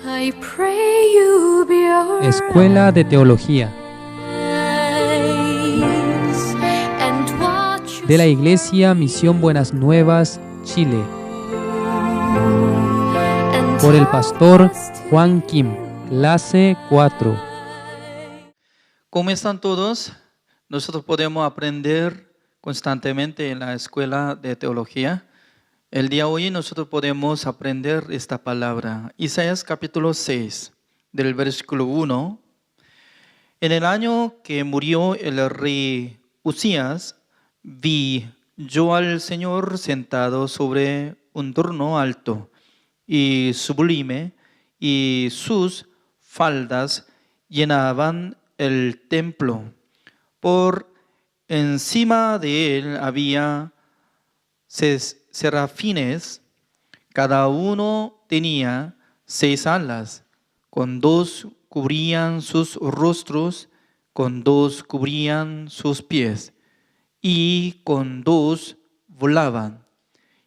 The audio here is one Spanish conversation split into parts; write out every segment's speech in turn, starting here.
I pray you be our Escuela de Teología eyes and watch de la Iglesia Misión Buenas Nuevas, Chile, and por el help pastor us to Juan Kim, clase 4. ¿Cómo están todos? Nosotros podemos aprender constantemente en la escuela de teología. El día de hoy nosotros podemos aprender esta palabra. Isaías capítulo 6, del versículo 1. En el año que murió el rey Usías, vi yo al Señor sentado sobre un trono alto y sublime, y sus faldas llenaban el templo. Por encima de él había serafines, cada uno tenía 6 alas, con 2 cubrían sus rostros, con 2 cubrían sus pies, y con 2 volaban.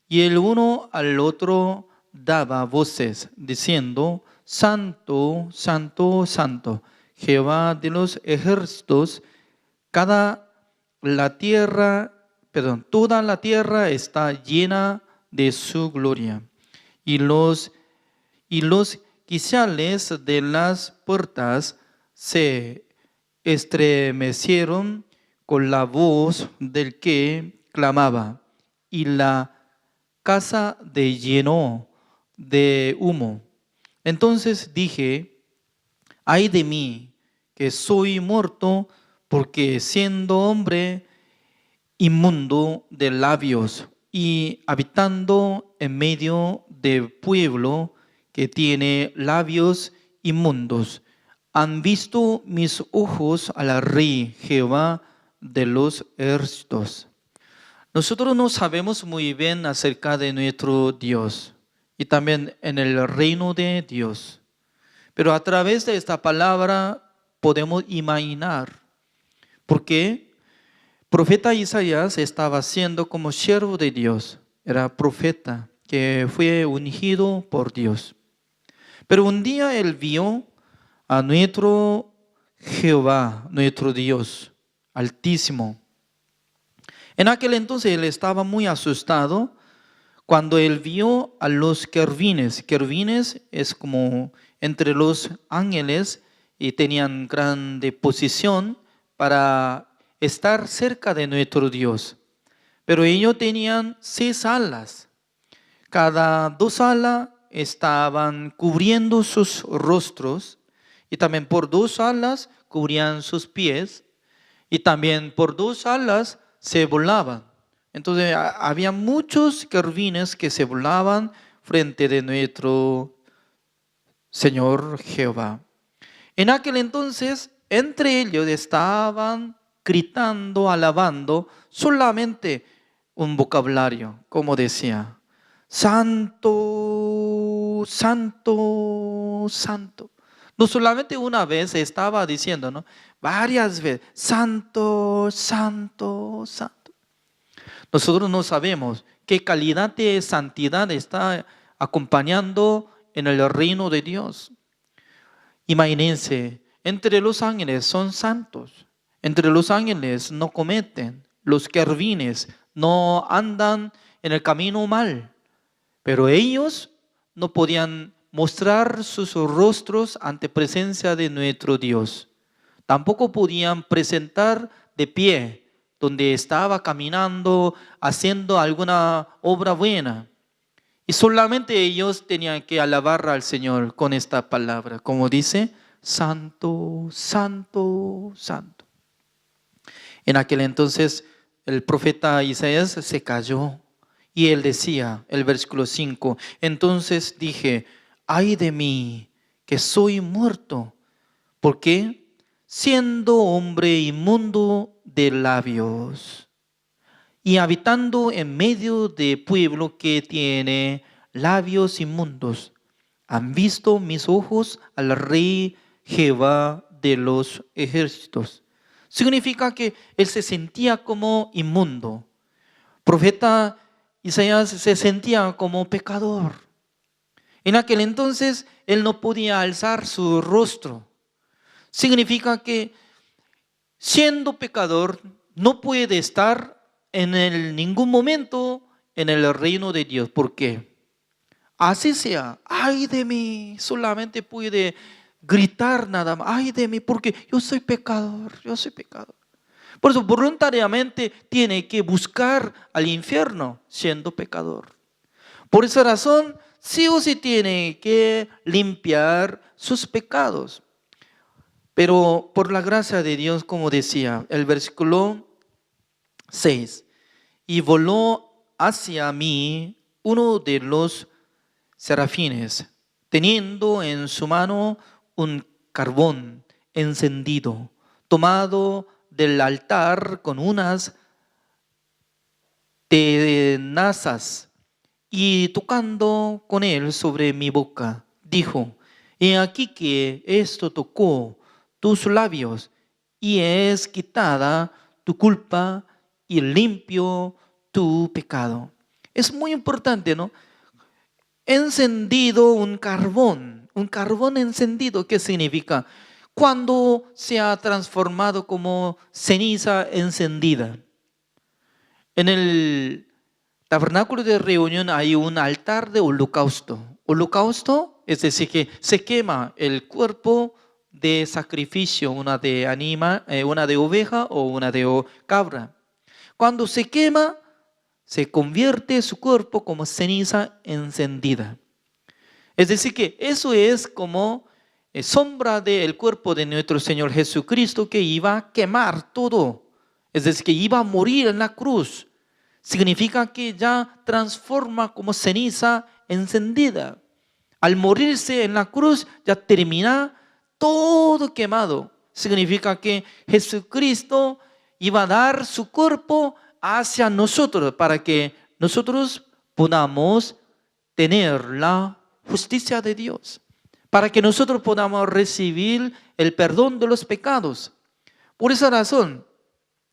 Y el uno al otro daba voces, diciendo: Santo, Santo, Santo, Jehová de los ejércitos, toda la tierra está llena de su gloria. Y los quiciales de las puertas se estremecieron con la voz del que clamaba, y la casa se llenó de humo. Entonces dije: ay de mí, que soy muerto, porque siendo hombre inmundo de labios y habitando en medio de pueblo que tiene labios inmundos, han visto mis ojos al Rey Jehová de los ejércitos. Nosotros no sabemos muy bien acerca de nuestro Dios y también en el reino de Dios, pero a través de esta palabra podemos imaginar, porque profeta Isaías estaba siendo como siervo de Dios, era profeta que fue ungido por Dios. Pero un día él vio a nuestro Jehová, nuestro Dios Altísimo. En aquel entonces él estaba muy asustado cuando él vio a los querubines. Querubines es como entre los ángeles y tenían grande posición para estar cerca de nuestro Dios. Pero ellos tenían 6 alas. Cada 2 alas estaban cubriendo sus rostros, y también por 2 alas cubrían sus pies, y también por 2 alas se volaban. Entonces había muchos querubines que se volaban frente de nuestro Señor Jehová. En aquel entonces, entre ellos estaban gritando, alabando solamente un vocabulario, como decía: Santo, Santo, Santo. No solamente una vez estaba diciendo, ¿no? Varias veces: Santo, Santo, Santo. Nosotros no sabemos qué calidad de santidad está acompañando en el reino de Dios. Imagínense, entre los ángeles son santos, entre los ángeles no cometen, los querubines no andan en el camino mal, pero ellos no podían mostrar sus rostros ante presencia de nuestro Dios. Tampoco podían presentar de pie donde estaba caminando, haciendo alguna obra buena. Y solamente ellos tenían que alabar al Señor con esta palabra, como dice: Santo, Santo, Santo. En aquel entonces el profeta Isaías se calló y él decía, el versículo 5, entonces dije: ay de mí, que soy muerto, porque siendo hombre inmundo de labios y habitando en medio de pueblo que tiene labios inmundos, han visto mis ojos al Rey Jehová de los ejércitos. Significa que él se sentía como inmundo. Profeta Isaías se sentía como pecador. En aquel entonces él no podía alzar su rostro. Significa que siendo pecador no puede estar ningún momento en el reino de Dios. ¿Por qué? Así sea, ay de mí, solamente puede gritar nada más, ay de mí, porque yo soy pecador, yo soy pecador. Por eso voluntariamente tiene que buscar al infierno siendo pecador. Por esa razón, sí o sí tiene que limpiar sus pecados. Pero por la gracia de Dios, como decía el versículo 6, y voló hacia mí uno de los serafines, teniendo en su mano un carbón encendido, tomado del altar con unas tenazas, y tocando con él sobre mi boca, dijo: he aquí que esto tocó tus labios, y es quitada tu culpa y limpio tu pecado. Es muy importante, ¿no? Encendido un carbón encendido, ¿qué significa? Cuando se ha transformado como ceniza encendida. En el tabernáculo de reunión hay un altar de holocausto. Holocausto es decir, que se quema el cuerpo de sacrificio, una de oveja o una de cabra. Cuando se quema, se convierte su cuerpo como ceniza encendida. Es decir, que eso es como sombra del cuerpo de nuestro Señor Jesucristo, que iba a quemar todo. Es decir, que iba a morir en la cruz. Significa que ya transforma como ceniza encendida. Al morirse en la cruz, ya termina todo quemado. Significa que Jesucristo iba a dar su cuerpo hacia nosotros para que nosotros podamos tener la justicia de Dios, para que nosotros podamos recibir el perdón de los pecados. Por esa razón,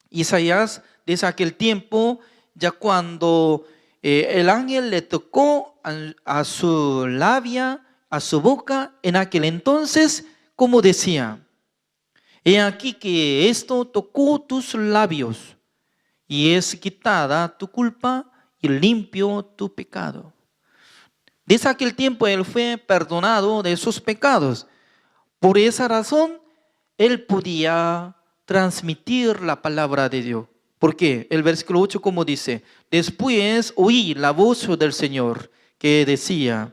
Isaías, desde aquel tiempo, ya cuando el ángel le tocó a su labia, a su boca, en aquel entonces, como decía: he aquí que esto tocó tus labios, y es quitada tu culpa y limpio tu pecado. Desde aquel tiempo él fue perdonado de sus pecados. Por esa razón, él podía transmitir la palabra de Dios. ¿Por qué? El versículo 8 como dice: después oí la voz del Señor que decía: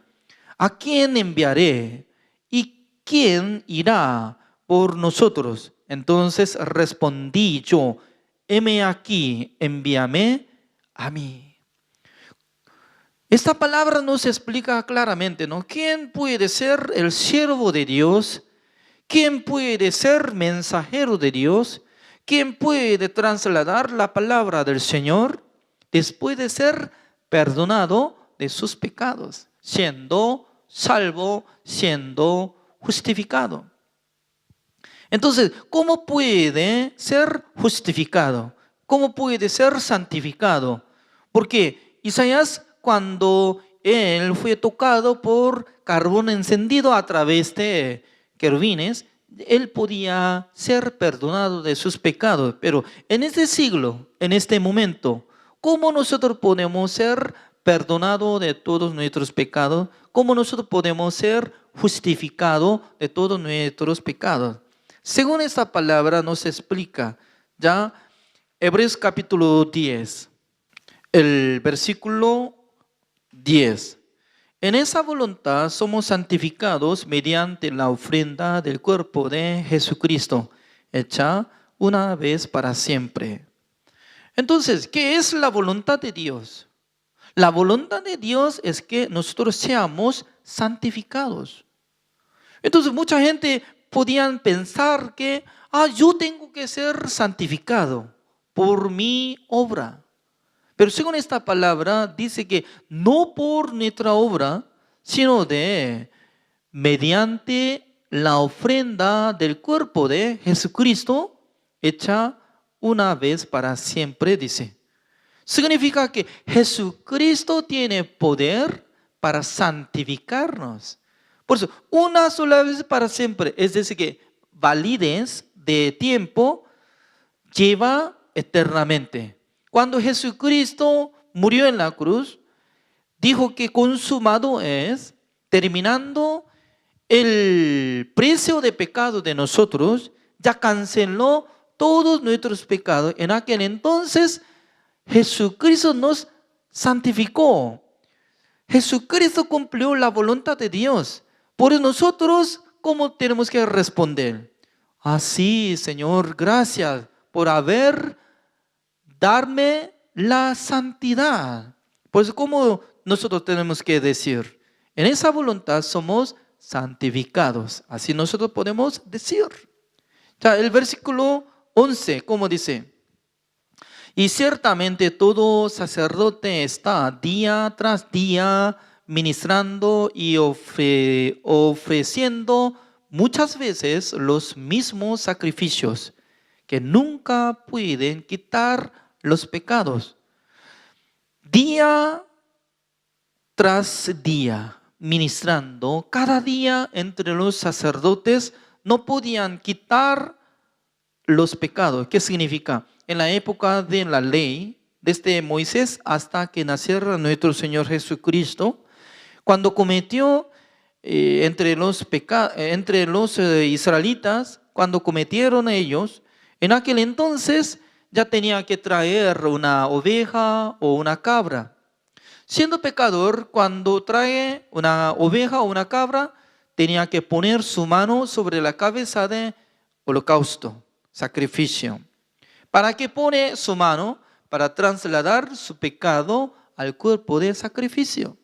¿a quién enviaré? ¿Y quién irá por nosotros? Entonces respondí yo: heme aquí, envíame a mí. Esta palabra nos explica claramente, ¿no? ¿Quién puede ser el siervo de Dios? ¿Quién puede ser mensajero de Dios? ¿Quién puede trasladar la palabra del Señor después de ser perdonado de sus pecados, siendo salvo, siendo justificado? Entonces, ¿cómo puede ser justificado? ¿Cómo puede ser santificado? Porque Isaías, cuando él fue tocado por carbón encendido a través de querubines, él podía ser perdonado de sus pecados. Pero en este siglo, en este momento, ¿cómo nosotros podemos ser perdonados de todos nuestros pecados? ¿Cómo nosotros podemos ser justificados de todos nuestros pecados? Según esta palabra nos explica ya Hebreos capítulo 10, el versículo 10. En esa voluntad somos santificados mediante la ofrenda del cuerpo de Jesucristo, hecha una vez para siempre. Entonces, ¿qué es la voluntad de Dios? La voluntad de Dios es que nosotros seamos santificados. Entonces, mucha gente podían pensar que yo tengo que ser santificado por mi obra. Pero según esta palabra dice que no por nuestra obra, sino mediante la ofrenda del cuerpo de Jesucristo, hecha una vez para siempre, dice. Significa que Jesucristo tiene poder para santificarnos. Por eso, una sola vez para siempre, es decir, que validez de tiempo lleva eternamente. Cuando Jesucristo murió en la cruz, dijo que consumado es, terminando el precio de pecado de nosotros, ya canceló todos nuestros pecados. En aquel entonces, Jesucristo nos santificó. Jesucristo cumplió la voluntad de Dios. Por eso nosotros, ¿cómo tenemos que responder? Así, Señor, gracias por darme la santidad. Por eso, ¿cómo nosotros tenemos que decir? En esa voluntad somos santificados. Así nosotros podemos decir. Ya, el versículo 11, ¿cómo dice? Y ciertamente todo sacerdote está día tras día ministrando y ofreciendo muchas veces los mismos sacrificios que nunca pueden quitar los pecados. Día tras día ministrando, cada día entre los sacerdotes no podían quitar los pecados. ¿Qué significa? En la época de la ley, desde Moisés hasta que naciera nuestro Señor Jesucristo, cuando cometió entre los israelitas, cuando cometieron ellos, en aquel entonces ya tenía que traer una oveja o una cabra. Siendo pecador, cuando trae una oveja o una cabra, tenía que poner su mano sobre la cabeza de holocausto, sacrificio. ¿Para qué pone su mano? Para trasladar su pecado al cuerpo de sacrificio.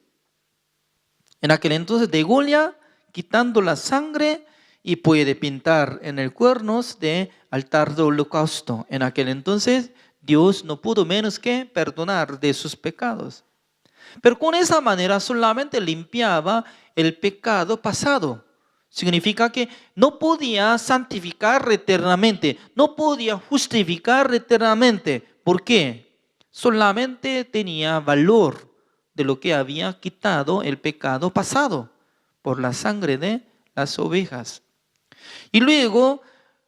En aquel entonces degolla quitando la sangre y puede pintar en el cuernos de altar de holocausto. En aquel entonces Dios no pudo menos que perdonar de sus pecados. Pero con esa manera solamente limpiaba el pecado pasado. Significa que no podía santificar eternamente, no podía justificar eternamente. ¿Por qué? Solamente tenía valor de lo que había quitado el pecado pasado por la sangre de las ovejas. Y luego,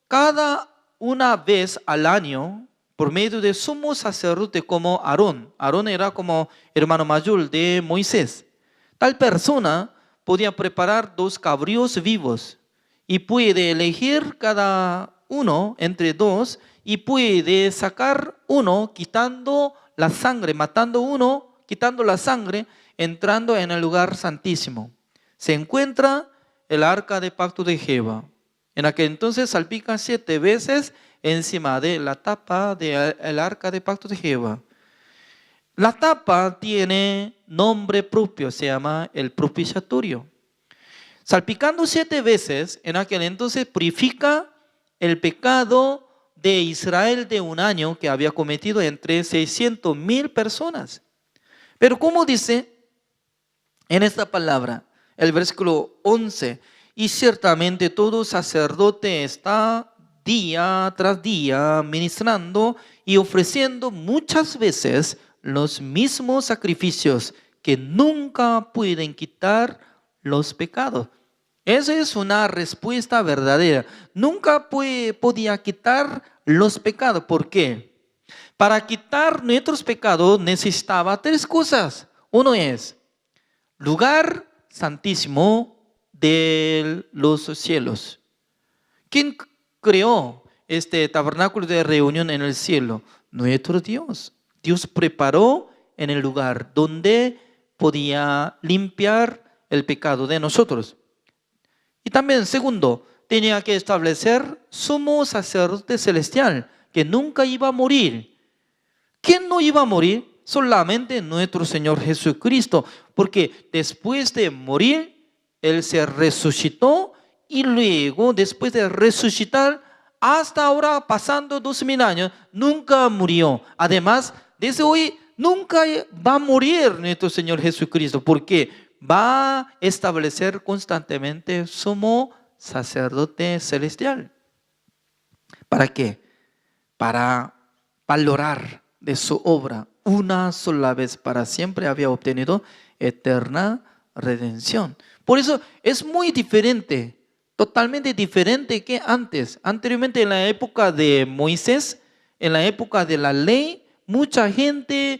cada una vez al año, por medio de sumo sacerdote como Aarón. Aarón era como hermano mayor de Moisés. Tal persona podía preparar 2 cabríos vivos y puede elegir cada uno entre 2 y puede sacar uno quitando la sangre, matando uno, quitando la sangre, entrando en el lugar santísimo. Se encuentra el arca de pacto de Jehová. En aquel entonces salpica 7 veces encima de la tapa del arca de pacto de Jehová. La tapa tiene nombre propio, se llama el propiciatorio. Salpicando 7 veces, en aquel entonces purifica el pecado de Israel de un año que había cometido entre 600,000 personas. Pero como dice en esta palabra, el versículo 11, y ciertamente todo sacerdote está día tras día ministrando y ofreciendo muchas veces los mismos sacrificios que nunca pueden quitar los pecados. Esa es una respuesta verdadera. Nunca podía quitar los pecados. ¿Por qué? Para quitar nuestros pecados necesitaba 3 cosas. Uno es lugar santísimo de los cielos. ¿Quién creó este tabernáculo de reunión en el cielo? Nuestro Dios. Dios preparó en el lugar donde podía limpiar el pecado de nosotros. Y también, segundo, tenía que establecer sumo sacerdote celestial, que nunca iba a morir. ¿Quién no iba a morir? Solamente nuestro Señor Jesucristo, porque después de morir, Él se resucitó y luego, después de resucitar, hasta ahora, pasando 2000 años, nunca murió. Además, desde hoy, nunca va a morir nuestro Señor Jesucristo, porque va a establecer constantemente sumo sacerdote celestial. ¿Para qué? Para valorar de su obra una sola vez para siempre había obtenido eterna redención. Por eso es muy diferente, totalmente diferente que antes. Anteriormente, en la época de Moisés, en la época de la ley, mucha gente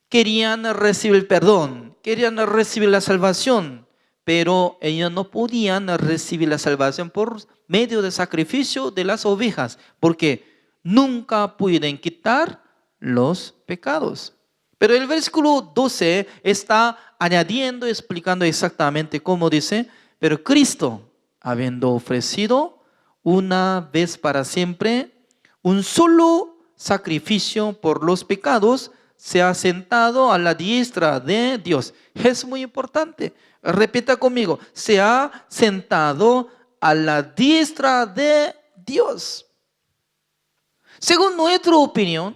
querían recibir perdón, querían recibir la salvación, pero ellos no podían recibir la salvación por medio del sacrificio de las ovejas, porque nunca pueden quitar los pecados. Pero el versículo 12 está añadiendo, explicando exactamente cómo dice, pero Cristo, habiendo ofrecido una vez para siempre un solo sacrificio por los pecados, se ha sentado a la diestra de Dios. Es muy importante. Repita conmigo, se ha sentado a la diestra de Dios. Según nuestra opinión,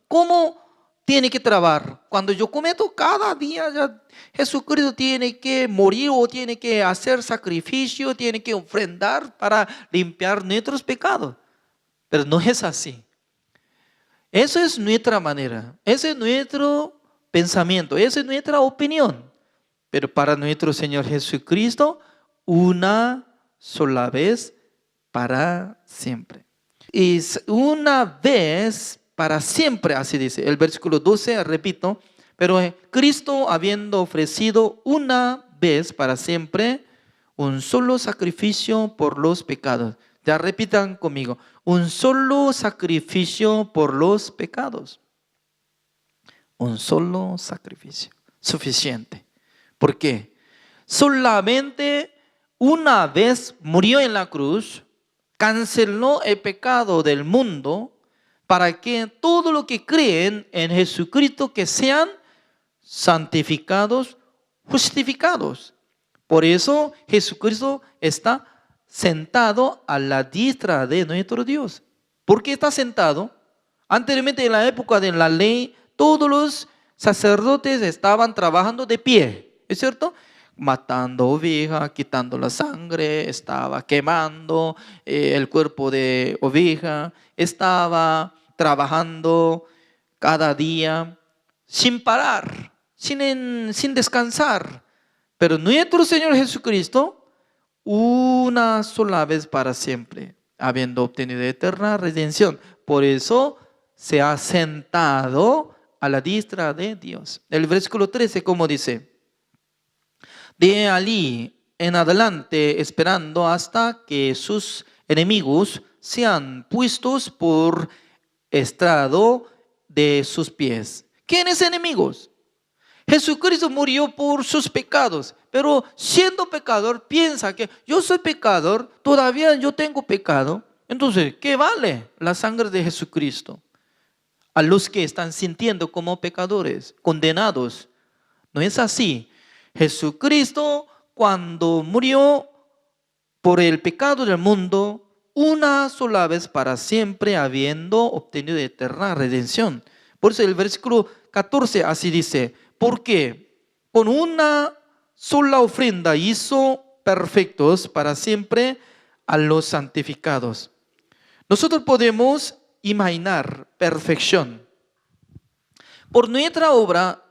¿cómo tiene que trabajar? Cuando yo cometo cada día, Jesucristo tiene que morir o tiene que hacer sacrificio, tiene que ofrendar para limpiar nuestros pecados. Pero no es así. Eso es nuestra manera, ese es nuestro pensamiento, esa es nuestra opinión. Pero para nuestro Señor Jesucristo, una sola vez para siempre. Y una vez para siempre, así dice. El versículo 12, repito, pero Cristo habiendo ofrecido una vez para siempre un solo sacrificio por los pecados. Ya repitan conmigo, un solo sacrificio por los pecados. Un solo sacrificio, suficiente. ¿Por qué? Solamente una vez murió en la cruz, canceló el pecado del mundo para que todos los que creen en Jesucristo que sean santificados, justificados. Por eso Jesucristo está sentado a la diestra de nuestro Dios. ¿Por qué está sentado? Anteriormente, en la época de la ley, todos los sacerdotes estaban trabajando de pie, ¿es cierto? Matando oveja, quitando la sangre, estaba quemando el cuerpo de oveja, estaba trabajando cada día sin parar, sin descansar. Pero nuestro Señor Jesucristo, una sola vez para siempre, habiendo obtenido eterna redención. Por eso se ha sentado a la diestra de Dios. El versículo 13, como dice, de allí en adelante, esperando hasta que sus enemigos sean puestos por estrado de sus pies. ¿Quiénes enemigos? Jesucristo murió por sus pecados, pero siendo pecador piensa que yo soy pecador, todavía yo tengo pecado. Entonces, ¿qué vale la sangre de Jesucristo? A los que están sintiendo como pecadores, condenados. No es así. Jesucristo, cuando murió por el pecado del mundo, una sola vez para siempre, habiendo obtenido eterna redención. Por eso el versículo 14 así dice, porque con una sola ofrenda hizo perfectos para siempre a los santificados. Nosotros podemos imaginar perfección. Por nuestra obra,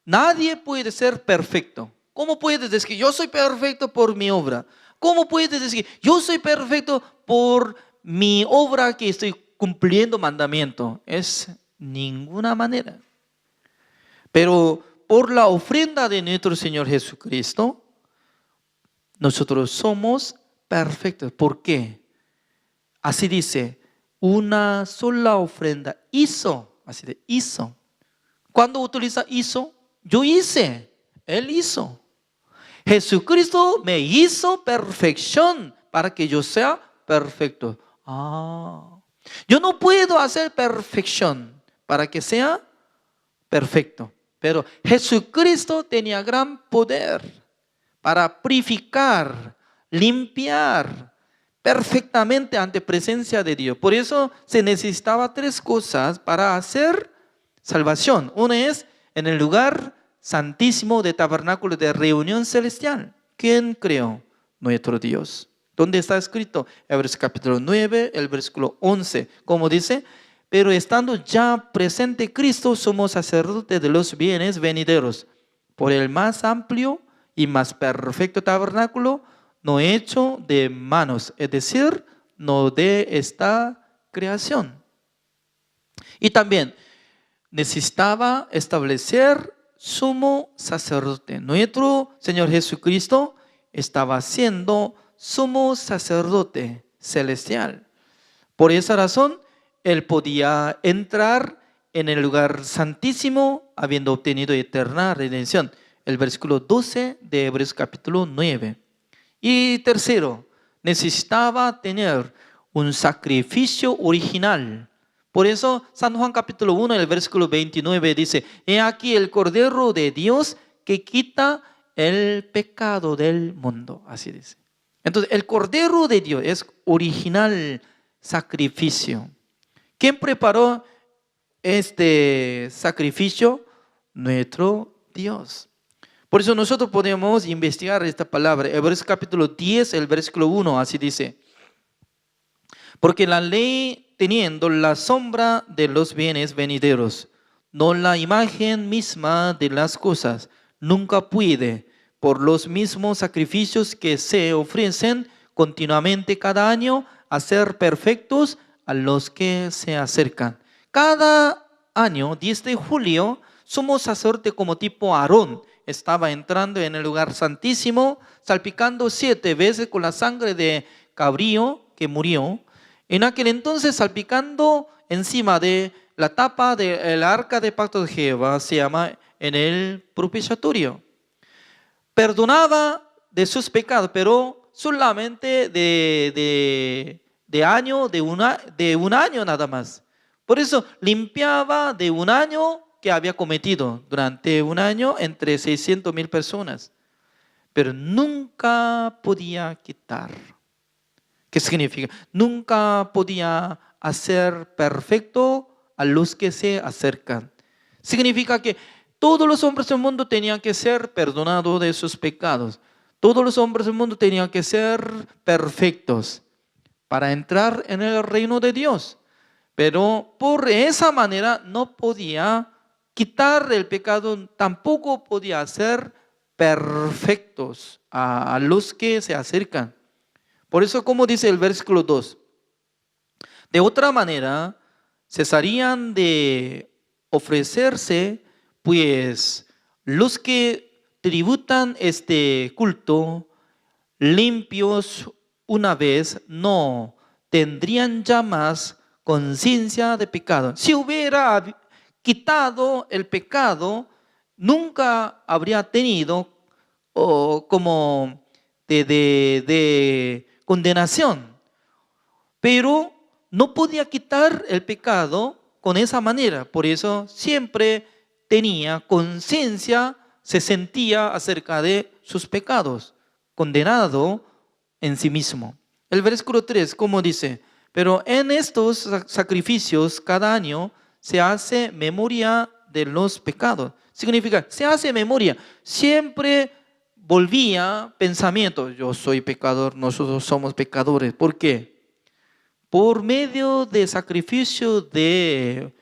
nadie puede ser perfecto. ¿Cómo puedes decir que yo soy perfecto por mi obra? ¿Cómo puedes decir que yo soy perfecto por mi obra que estoy cumpliendo mandamiento? Es ninguna manera. Pero por la ofrenda de nuestro Señor Jesucristo, nosotros somos perfectos. ¿Por qué? Así dice, una sola ofrenda hizo. Así de hizo. ¿Cuándo utiliza hizo? Yo hice, Él hizo. Jesucristo me hizo perfección para que yo sea perfecto. Yo no puedo hacer perfección para que sea perfecto. Pero Jesucristo tenía gran poder para purificar, limpiar perfectamente ante presencia de Dios. Por eso se necesitaba tres cosas para hacer salvación. Una es en el lugar santísimo de tabernáculo de reunión celestial. ¿Quién creó? Nuestro Dios. ¿Dónde está escrito? Hebreos capítulo 9, el versículo 11. Como dice, pero estando ya presente Cristo, somos sacerdotes de los bienes venideros. por el más amplio y más perfecto tabernáculo, no hecho de manos, es decir, no de esta creación. Y también necesitaba establecer sumo sacerdote. Nuestro Señor Jesucristo estaba siendo sumo sacerdote celestial. Por esa razón, Él podía entrar en el lugar santísimo, habiendo obtenido eterna redención. El versículo 12 de Hebreos capítulo 9. Y tercero, necesitaba tener un sacrificio original. Por eso San Juan capítulo 1, el versículo 29 dice: he aquí el Cordero de Dios que quita el pecado del mundo. Así dice. Entonces el Cordero de Dios es original sacrificio. ¿Quién preparó este sacrificio? Nuestro Dios. Por eso nosotros podemos investigar esta palabra. Hebreos capítulo 10, el versículo 1, así dice: porque la ley, teniendo la sombra de los bienes venideros, no la imagen misma de las cosas, nunca puede, por los mismos sacrificios que se ofrecen continuamente cada año, hacer perfectos a los que se acercan. Cada año, 10 de julio, sumo sacerdote como tipo Aarón estaba entrando en el lugar santísimo, salpicando 7 veces con la sangre de cabrío que murió. En aquel entonces, salpicando encima de la tapa del arca de pacto de Jehová, se llama en el propiciatorio. Perdonaba de sus pecados, pero solamente de un año nada más. Por eso limpiaba de un año que había cometido durante un año entre 600,000 personas, pero nunca podía quitar. ¿Qué significa? Nunca podía hacer perfecto a los que se acercan. Significa que todos los hombres del mundo tenían que ser perdonados de sus pecados. Todos los hombres del mundo tenían que ser perfectos para entrar en el reino de Dios. Pero por esa manera no podía quitar el pecado, tampoco podía hacer perfectos a los que se acercan. Por eso, como dice el versículo 2, de otra manera cesarían de ofrecerse, pues los que tributan este culto limpios una vez no tendrían ya más conciencia de pecado. Si hubiera quitado el pecado, nunca habría tenido como de condenación. Pero no podía quitar el pecado con esa manera. Por eso siempre tenía conciencia, se sentía acerca de sus pecados, condenado en sí mismo. El versículo 3, ¿cómo dice? Pero en estos sacrificios cada año se hace memoria de los pecados. Significa, se hace memoria. Siempre volvía pensamiento: yo soy pecador, nosotros somos pecadores. ¿Por qué? Por medio de sacrificio de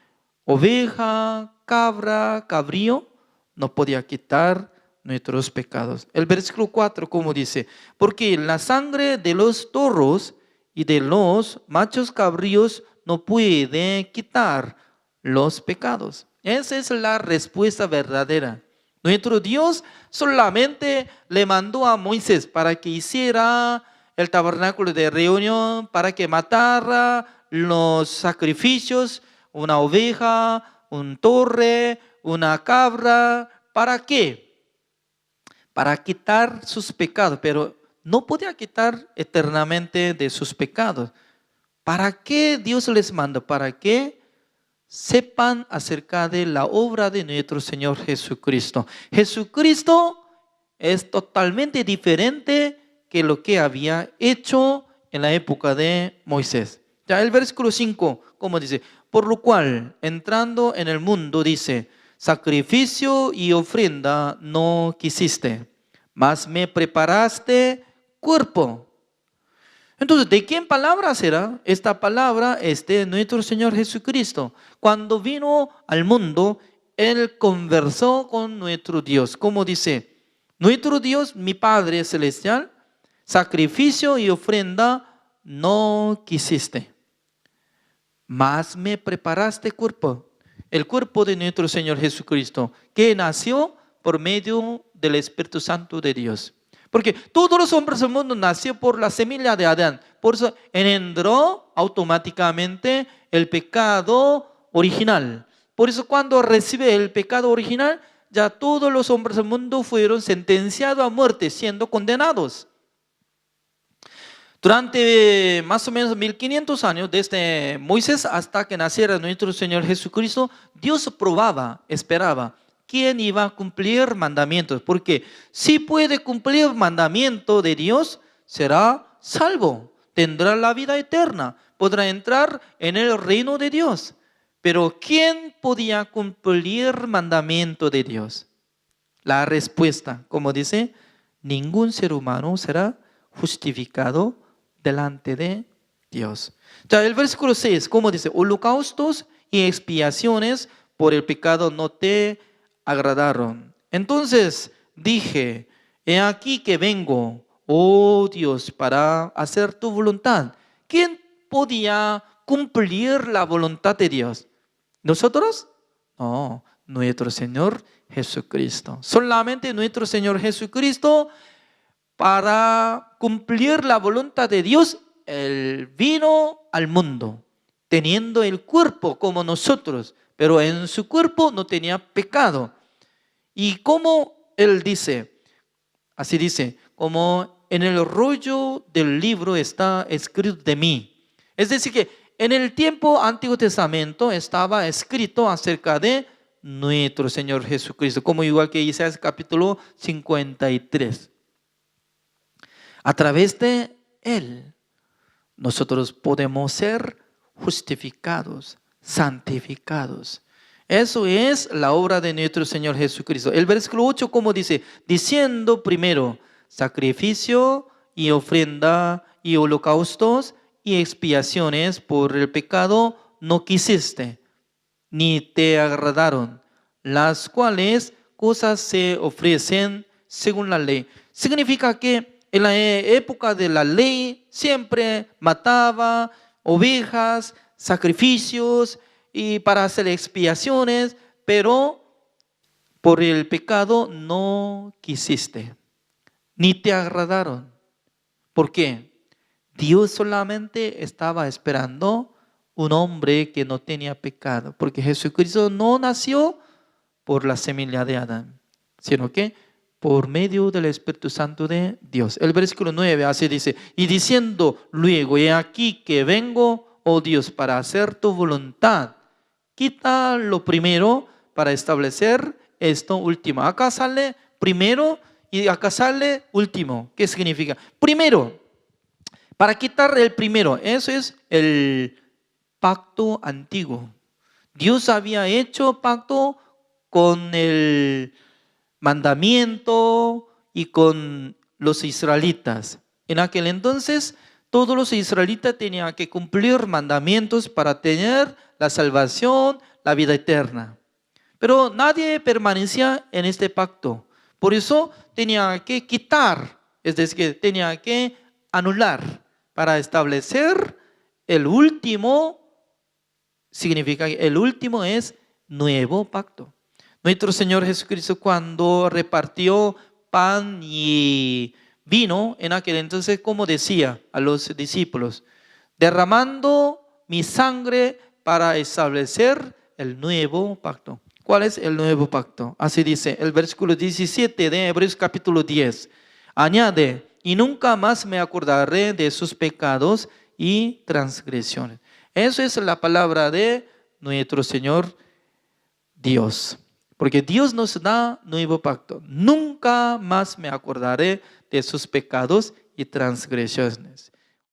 oveja, cabra, cabrío, no podía quitar nuestros pecados. El versículo 4, ¿cómo dice? Porque la sangre de los toros y de los machos cabríos no puede quitar los pecados. Esa es la respuesta verdadera. Nuestro Dios solamente le mandó a Moisés para que hiciera el tabernáculo de reunión, para que matara los sacrificios, una oveja, un torre, una cabra. ¿Para qué? Para quitar sus pecados, pero no podía quitar eternamente de sus pecados. ¿Para qué Dios les manda? Para que sepan acerca de la obra de nuestro Señor Jesucristo. Jesucristo es totalmente diferente que lo que había hecho en la época de Moisés. Ya el versículo 5, ¿cómo dice? Por lo cual, entrando en el mundo, dice: sacrificio y ofrenda no quisiste, mas me preparaste cuerpo. Entonces, ¿de quién palabra será? Esta palabra es de nuestro Señor Jesucristo. Cuando vino al mundo, Él conversó con nuestro Dios. Como dice, nuestro Dios, mi Padre Celestial, sacrificio y ofrenda no quisiste, mas me preparaste cuerpo, el cuerpo de nuestro Señor Jesucristo, que nació por medio del Espíritu Santo de Dios. Porque todos los hombres del mundo nació por la semilla de Adán. Por eso engendró automáticamente el pecado original. Por eso cuando recibe el pecado original, ya todos los hombres del mundo fueron sentenciados a muerte, siendo condenados. Durante más o menos 1500 años, desde Moisés hasta que naciera nuestro Señor Jesucristo, Dios probaba, esperaba quién iba a cumplir mandamientos. Porque si puede cumplir mandamiento de Dios, será salvo, tendrá la vida eterna, podrá entrar en el reino de Dios. Pero ¿quién podía cumplir mandamiento de Dios? La respuesta, como dice, ningún ser humano será justificado delante de Dios. Ya el versículo 6, como dice, holocaustos y expiaciones por el pecado no te agradaron. Entonces dije, he aquí que vengo, oh Dios, para hacer tu voluntad. ¿Quién podía cumplir la voluntad de Dios? ¿Nosotros? No, nuestro Señor Jesucristo. Solamente nuestro Señor Jesucristo, para cumplir la voluntad de Dios, Él vino al mundo, teniendo el cuerpo como nosotros, pero en su cuerpo no tenía pecado. Y como Él dice, así dice, como en el rollo del libro está escrito de mí. Es decir que en el tiempo Antiguo Testamento estaba escrito acerca de nuestro Señor Jesucristo, como igual que Isaías capítulo 53. A través de Él, nosotros podemos ser justificados, santificados. Eso es la obra de nuestro Señor Jesucristo. El versículo 8, como dice, diciendo primero, sacrificio y ofrenda y holocaustos y expiaciones por el pecado no quisiste, ni te agradaron, las cuales cosas se ofrecen según la ley. Significa que en la época de la ley siempre mataba ovejas, sacrificios y para hacer expiaciones, pero por el pecado no quisiste, ni te agradaron. ¿Por qué? Dios solamente estaba esperando un hombre que no tenía pecado, porque Jesucristo no nació por la semilla de Adán, sino que por medio del Espíritu Santo de Dios. El versículo 9 así dice, y diciendo luego, he aquí que vengo, oh Dios, para hacer tu voluntad. Quita lo primero para establecer esto último. Acá sale primero y acá sale último. ¿Qué significa? Primero, para quitar el primero, eso es el pacto antiguo. Dios había hecho pacto con el mandamiento y con los israelitas. En aquel entonces, todos los israelitas tenían que cumplir mandamientos para tener la salvación, la vida eterna. Pero nadie permanecía en este pacto. Por eso tenía que quitar, es decir, que tenía que anular para establecer el último. Significa que el último es nuevo pacto. Nuestro Señor Jesucristo, cuando repartió pan y vino en aquel entonces, como decía a los discípulos, derramando mi sangre para establecer el nuevo pacto. ¿Cuál es el nuevo pacto? Así dice el versículo 17 de Hebreos capítulo 10. Añade, y nunca más me acordaré de sus pecados y transgresiones. Eso es la palabra de nuestro Señor Dios. Porque Dios nos da nuevo pacto. Nunca más me acordaré de sus pecados y transgresiones.